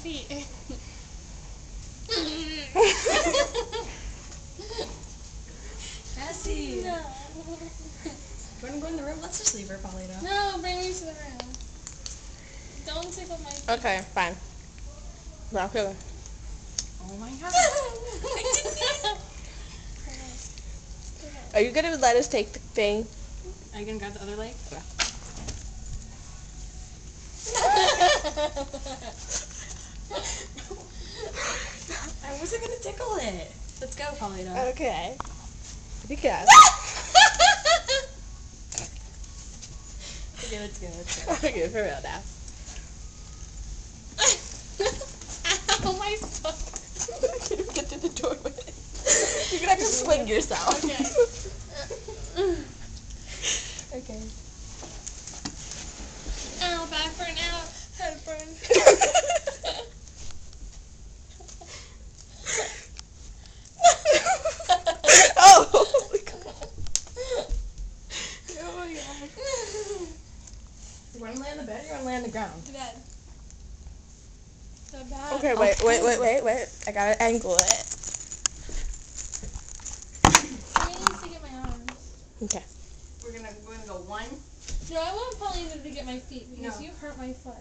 feet. Cassie. No. You want to go in the room? Let's just leave her, Paulina. No, bring me to the room. Don't tickle my feet. Okay, fine. Rock over. Oh my god. Are you gonna let us take the thing? Are you going to grab the other leg? Yeah. I wasn't going to tickle it. Let's go, Paulina. Okay. You can. Okay, let's go. Let's go. Okay, for real now. Ow, my foot. Can you get to the doorway? You're gonna have to swing yourself. Okay. Okay. Ow, back burn, ow, head burn. Oh! Oh my god. Oh my god. You want to lay on the bed or you want to lay on the ground? The bed. The bed. Okay, wait. I gotta angle it. I need to get my arms. Okay. We're gonna go 1. No, I want Paulina to get my feet because No. you hurt my foot.